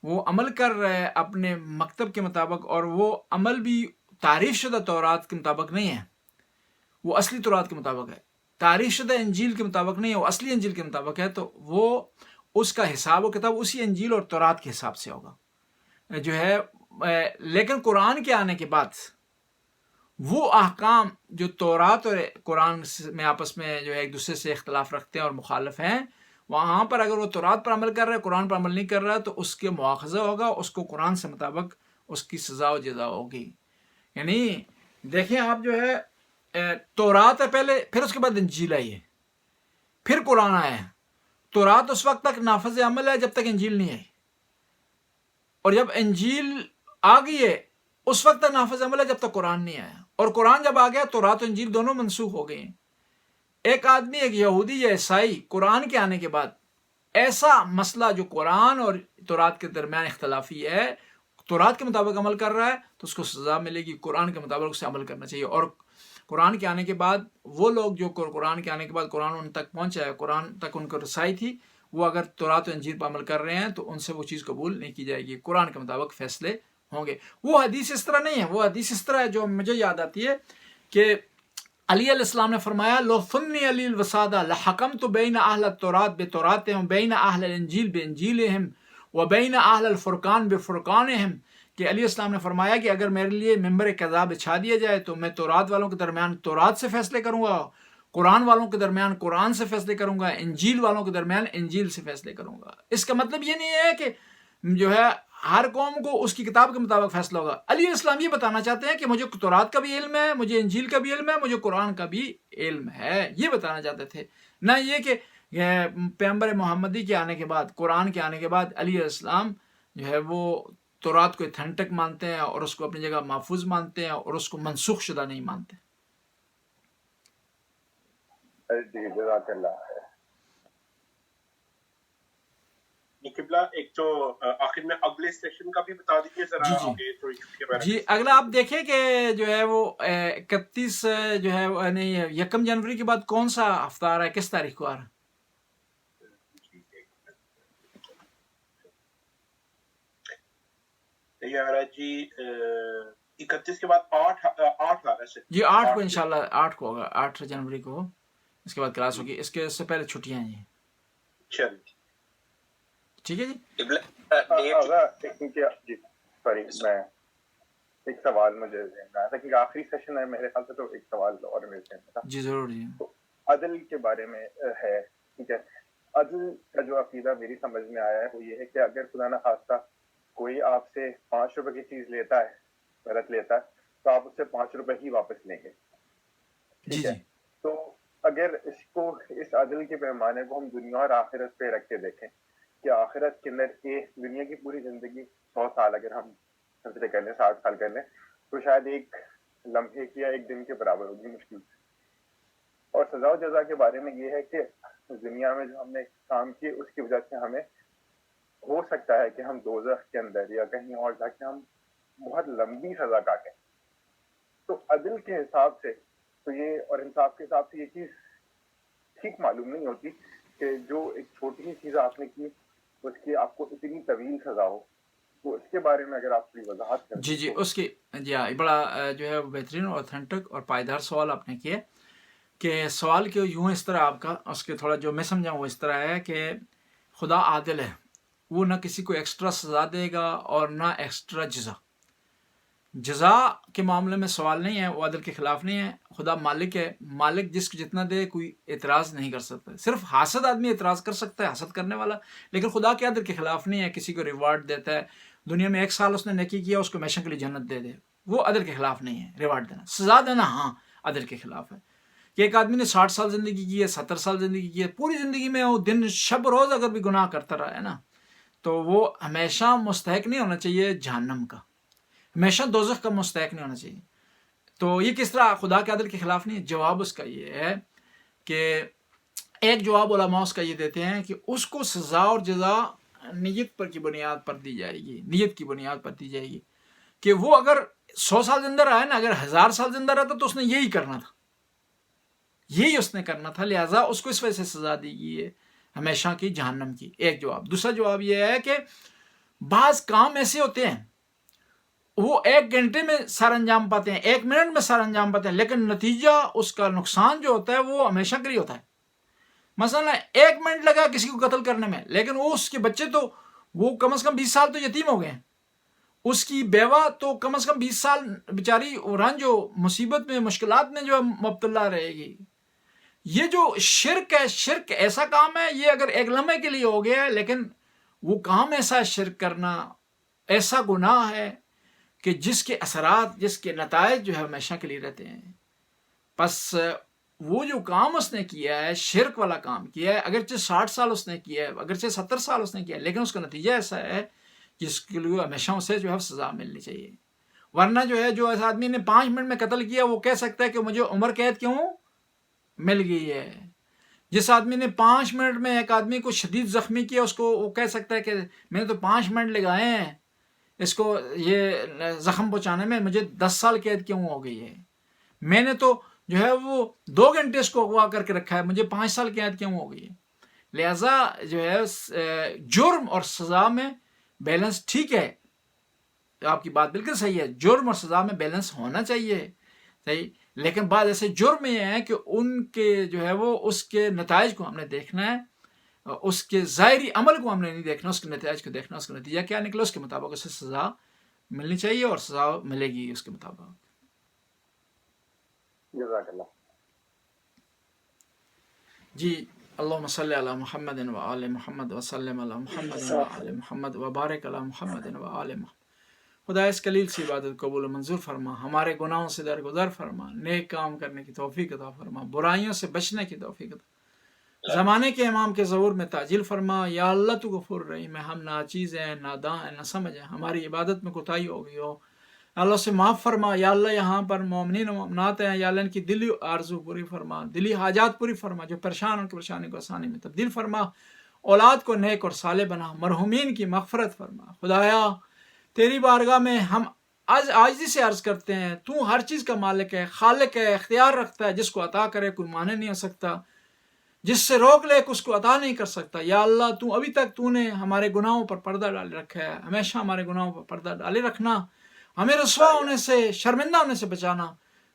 وہ عمل کر رہے ہیں اپنے مکتب کے مطابق، اور وہ عمل بھی تعریف شدہ تورات کے مطابق نہیں ہے، وہ اصلی تورات کے مطابق ہے، تعریف شدہ انجیل کے مطابق نہیں ہے، وہ اصلی انجیل کے مطابق ہے، تو وہ اس کا حساب و کتاب اسی انجیل اور تورات کے حساب سے ہوگا جو ہے. لیکن قرآن کے آنے کے بعد وہ احکام جو تورات اور قرآن میں آپس میں جو ہے ایک دوسرے سے اختلاف رکھتے ہیں اور مخالف ہیں، وہاں پر اگر وہ تورات پر عمل کر رہا ہے، قرآن پر عمل نہیں کر رہا، تو اس کے مواخذہ ہوگا، اس کو قرآن سے مطابق اس کی سزا و جزا ہوگی. یعنی دیکھیں آپ جو ہے تورات ہے پہلے، پھر اس کے بعد انجیل آئی ہے، پھر قرآن آیا ہے. تورات اس وقت تک نافذ عمل ہے جب تک انجیل نہیں آئی. اور جب انجیل آ گئی ہے اس وقت تک نافذ عمل ہے جب تک قرآن نہیں آیا، اور قرآن جب آ گیا تورات و انجیل دونوں منسوخ ہو گئے ہیں۔ ایک آدمی، ایک یہودی یا عیسائی قرآن کے آنے کے بعد ایسا مسئلہ جو قرآن اور تورات کے درمیان اختلافی ہے، تورات کے مطابق عمل کر رہا ہے تو اس کو سزا ملے گی، قرآن کے مطابق اسے عمل کرنا چاہیے۔ اور قرآن کے آنے کے بعد وہ لوگ جو قرآن کے آنے کے بعد قرآن ان تک پہنچا ہے، قرآن تک ان کو رسائی تھی، وہ اگر تورات و انجیل پر عمل کر رہے ہیں تو ان سے وہ چیز قبول نہیں کی جائے گی، قرآن کے مطابق فیصلے ہوں گے۔ وہ حدیث اس طرح نہیں ہے، وہ حدیث اس طرح ہے جو مجھے یاد آتی ہے کہ علی علیہ السلام نے فرمایا لو ثنی علی الوسادہ لحکمت بین اہل التورات بتوراتہم بین اہل الانجیل بانجیلہم وبین اہل الفرقان بفرقانہم، کہ علی السلام نے فرمایا کہ اگر میرے لیے ممبر قضا بچھا دیا جائے تو میں تورات والوں کے درمیان تورات سے فیصلے کروں گا، قرآن والوں کے درمیان قرآن سے فیصلے کروں گا، انجیل والوں کے درمیان انجیل سے فیصلے کروں گا۔ اس کا مطلب یہ نہیں ہے کہ جو ہے ہر قوم کو اس کی کتاب کے مطابق فیصلہ ہوگا۔ علی علیہ السلام یہ بتانا چاہتے ہیں کہ مجھے تورات کا بھی علم ہے، مجھے انجیل کا بھی علم ہے، مجھے قرآن کا بھی علم ہے، یہ بتانا چاہتے تھے، نہ یہ کہ پیغمبر محمدی کے آنے کے بعد، قرآن کے آنے کے بعد علی علیہ السلام جو ہے وہ تورات کو اتھینٹک مانتے ہیں اور اس کو اپنی جگہ محفوظ مانتے ہیں اور اس کو منسوخ شدہ نہیں مانتے۔ جی جزاک اللہ۔ قبلہ ایک تو آخر میں اگلے سیشن کا بھی بتا دیجیے ذرا، آگے تھوڑی چھٹی کے بارے میں۔ جی اگلا آپ دیکھیں کہ جو ہے وہ 31 جو ہے نہیں 1 جنوری کے بعد کون سا ہفتہ آ رہا ہے، کس تاریخ کو آ رہا ہے؟ یہ آ رہا ہے جی 31 کے بعد 8 آ رہا ہے جی 8 کو انشاءاللہ 8 کو ہوگا، 8 جنوری کو اس کے بعد کلاس ہوگی، اس کے سے پہلے چھٹیاں ہیں جی۔ چلیے ٹھیک ہے جی۔ جی سوری، میں ایک سوال مجھے ذہن میں آیا تھا کیونکہ آخری سیشن ہے میرے خیال سے، تو ایک سوال اور میرے ذہن میں تھا۔ جی ضرور جی۔ تو عدل کے بارے میں ہے، ٹھیک ہے، عدل کا جو عقیدہ میری سمجھ میں آیا ہے وہ یہ ہے کہ اگر خدا نہ خواستہ کوئی آپ سے 5 روپے کی چیز لیتا ہے، غلط لیتا ہے، تو آپ اس سے 5 روپے ہی واپس لیں گے، ٹھیک ہے۔ تو اگر اس عدل کے پیمانے کو ہم دنیا اور آخرت پہ رکھ کے دیکھیں کہ آخرت کے اندر دنیا کی پوری زندگی 100 سال اگر ہم کنسیڈر کر لیں، 60 سال کر لیں، تو شاید ایک لمحے کی یا ایک دن کے برابر ہوگی مشکل سے۔ اور سزا و جزا کے بارے میں یہ ہے کہ دنیا میں جو ہم نے کام کیے اس کی وجہ سے ہمیں ہو سکتا ہے کہ ہم دوزخ کے اندر یا کہیں اور جا کے ہم بہت لمبی سزا کاٹیں۔ تو عدل کے حساب سے تو یہ اور انصاف کے حساب سے یہ چیز ٹھیک معلوم نہیں ہوتی کہ جو ایک چھوٹی ہی چیز آپ نے کی اس کی آپ کو اتنی طویل سزا ہو۔ تو اس کے بارے میں اگر آپ کی وضاحت کریں۔ جی اس کی جی ہاں، بڑا جو ہے بہترین اور اوتھینٹک اور پائیدار سوال آپ نے کیا کہ سوال کے یوں اس طرح آپ کا اس کے تھوڑا جو میں سمجھاؤں وہ اس طرح ہے کہ خدا عادل ہے، وہ نہ کسی کو ایکسٹرا سزا دے گا اور نہ ایکسٹرا جزا کے معاملے میں سوال نہیں ہے، وہ عدل کے خلاف نہیں ہے۔ خدا مالک ہے، مالک جس کو جتنا دے کوئی اعتراض نہیں کر سکتا، صرف حاسد آدمی اعتراض کر سکتا ہے، حسد کرنے والا، لیکن خدا کے عدل کے خلاف نہیں ہے، کسی کو ریوارڈ دیتا ہے، دنیا میں 1 سال اس نے نیکی کیا اس کو ہمیشہ کے لیے جنت دے دے، وہ عدل کے خلاف نہیں ہے۔ ریوارڈ دینا، سزا دینا ہاں عدل کے خلاف ہے۔ کہ ایک آدمی نے 60 سال زندگی کی ہے، 70 سال زندگی کی ہے، پوری زندگی میں وہ دن شب روز اگر بھی گناہ کرتا رہا ہے نا، تو وہ ہمیشہ مستحق نہیں ہونا چاہیے جہنم کا، ہمیشہ دوزخ کا مستحق نہیں ہونا چاہیے۔ تو یہ کس طرح خدا کے عدل کے خلاف نہیں ہے؟ جواب اس کا یہ ہے کہ ایک جواب علماء اس کا یہ دیتے ہیں کہ اس کو سزا اور جزا نیت پر کی بنیاد پر دی جائے گی، نیت کی بنیاد پر دی جائے گی کہ وہ اگر 100 سال زندہ رہا ہے نا، اگر 1000 سال زندہ رہتا تو اس نے یہی کرنا تھا، یہی اس نے کرنا تھا، لہٰذا اس کو اس وجہ سے سزا دی گئی ہے ہمیشہ کی جہنم کی۔ ایک جواب۔ دوسرا جواب یہ ہے کہ بعض کام ایسے ہوتے ہیں وہ 1 گھنٹے میں سر انجام پاتے ہیں، 1 منٹ میں سر انجام پاتے ہیں، لیکن نتیجہ اس کا نقصان جو ہوتا ہے وہ ہمیشہ کے لیے ہوتا ہے۔ مثلا 1 منٹ لگا کسی کو قتل کرنے میں، لیکن وہ اس کے بچے تو وہ کم از کم 20 سال تو یتیم ہو گئے ہیں، اس کی بیوہ تو کم از کم 20 سال بیچاری رنج و مصیبت میں مشکلات میں جو مبتلا رہے گی۔ یہ جو شرک ہے، شرک ایسا کام ہے، یہ اگر 1 لمحے کے لیے ہو گیا ہے، لیکن وہ کام ایسا ہے، شرک کرنا ایسا گناہ ہے کہ جس کے اثرات، جس کے نتائج جو ہے ہمیشہ کے لیے رہتے ہیں۔ پس وہ جو کام اس نے کیا ہے، شرک والا کام کیا ہے، اگرچہ 60 سال اس نے کیا ہے، اگرچہ 70 سال اس نے کیا ہے، لیکن اس کا نتیجہ ایسا ہے جس کے لیے ہمیشہ اسے جو ہے سزا ملنی چاہیے. ورنہ جو ہے جو اس آدمی نے 5 منٹ میں قتل کیا وہ کہہ سکتا ہے کہ مجھے عمر قید کیوں مل گئی ہے. جس آدمی نے 5 منٹ میں ایک آدمی کو شدید زخمی کیا اس کو وہ کہہ سکتا ہے کہ میں نے تو 5 منٹ لگائے ہیں اس کو یہ زخم پہنچانے میں, مجھے 10 سال قید کیوں ہو گئی ہے. میں نے تو جو ہے وہ 2 گھنٹے اس کو اغوا کر کے رکھا ہے, مجھے 5 سال قید کیوں ہو گئی ہے. لہذا جو ہے جرم اور سزا میں بیلنس ٹھیک ہے, آپ کی بات بالکل صحیح ہے, جرم اور سزا میں بیلنس ہونا چاہیے صحیح. لیکن بعض ایسے جرم یہ ہیں کہ ان کے جو ہے وہ اس کے نتائج کو ہم نے دیکھنا ہے, اس کے ظاہری عمل کو ہم نے نہیں دیکھنا, اس کے نتائج کو دیکھنا, اس کا نتیجہ کیا نکلا اس کے مطابق اسے سزا ملنی چاہیے اور سزا ملے گی اس کے مطابق. جزاک اللہ. جی اللہم صلی علی محمد و آل محمد وسلم علی محمد و آل محمد وبارک علی محمد و آل محمد. خدا اس قلیل سی عبادت قبول و منظور فرما, ہمارے گناہوں سے درگزر فرما, نیک کام کرنے کی توفیق عطا فرما, برائیوں سے بچنے کی توفیق عطا, زمانے کے امام کے ظہور میں تعجیل فرما. یا اللہ تو غفور رحیم ہے, ہم ناچیز ہیں, ناداں ہیں, نہ سمجھ ہیں, ہماری عبادت میں کوتاہی ہو گئی ہو, اللہ سے معاف فرما. یا اللہ یہاں پر مومنین و مومنات ہیں, یا اللہ ان کی دلی آرزو پوری فرما, دلی حاجات پوری فرما, جو پریشان ان کی پریشانی کو آسانی میں تبدیل فرما, اولاد کو نیک اور صالح بنا, مرحومین کی مغفرت فرما. خدایا تیری بارگاہ میں ہم عاجزی سے عرض کرتے ہیں, تو ہر چیز کا مالک ہے, خالق ہے, اختیار رکھتا ہے, جس کو عطا کرے کوئی مانع نہیں ہو سکتا, جس سے روک لے اس کو عطا نہیں کر سکتا. یا اللہ تو ابھی تک تو نے ہمارے گناہوں پر پردہ ڈالے رکھا ہے, ہمیشہ ہمارے گناہوں پر پردہ ڈالے رکھنا, ہمیں رسوا ہونے سے, شرمندہ ہونے سے بچانا.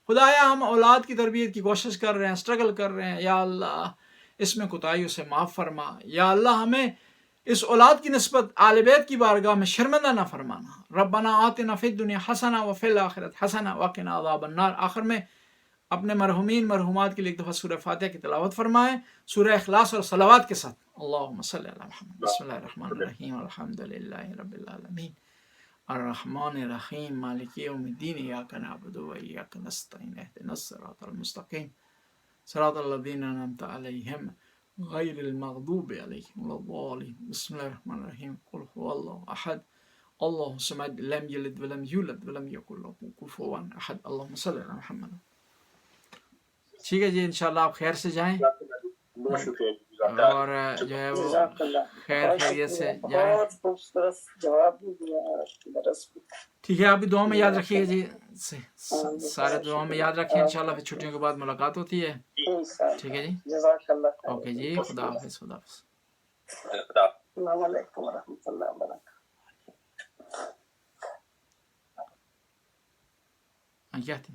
خدایا ہم اولاد کی تربیت کی کوشش کر رہے ہیں, اسٹرگل کر رہے ہیں, یا اللہ اس میں کوتاہیوں سے معاف فرما. یا اللہ ہمیں اس اولاد کی نسبت آل بیت کی بارگاہ میں شرمندہ نہ فرمانا. ربنا آتنا فی الدنیا حسنہ وفی الآخرۃ حسنہ وقنا عذاب النار. آخر میں اپنے مرحومین مرحومات کے لیے ایک دفعہ سورہ فاتحہ کی تلاوت فرمائیں, سورہ اخلاص اور صلوات کے ساتھ. اللہم صلی علی محمد. بسم اللہ الرحمن الرحیم, الحمد للہ رب العالمین, الرحمن الرحیم, مالک یوم الدین, ایاک نعبد و ایاک نستعین, اہدنا الصراط المستقیم, صراط الذین انعمت علیہم غیر المغضوب علیہم ولا الضالین. بسم اللہ الرحمن الرحیم, قل هو اللہ احد اللہ الصمد لم یلد ولم یولد ولم یکن له کفوا احد. اللہم صلی علی محمد. ٹھیک ہے جی, انشاءاللہ آپ خیر سے جائیں بہت شکریہ. اور جو ہے وہ خیر خیریت سے جائیں. بہت خوبصورت جواب بھی دیا. ٹھیک ہے, آپ بھی دعا میں یاد رکھیے گا جی, سارے دعا میں یاد رکھیں. انشاءاللہ پھر چھٹیوں کے بعد ملاقات ہوتی ہے. ٹھیک ہے جی, جزاک اللہ. اوکے جی, خدا حافظ. خدا حافظ. السلام علیکم ورحمۃ اللہ وبرکاتہ. کیا تھی؟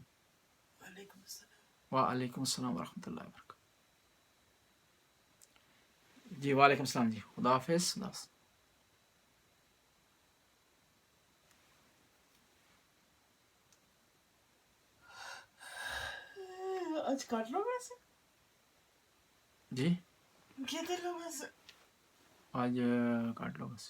وعلیکم السلام ورحمۃ اللہ وبرکاتہ. جی وعلیکم السلام جی, خدا حافظ. خدا حافظ. آج کاٹ لو گے اسے, جی کتنے لوگ ایسے آج کاٹ لو بس.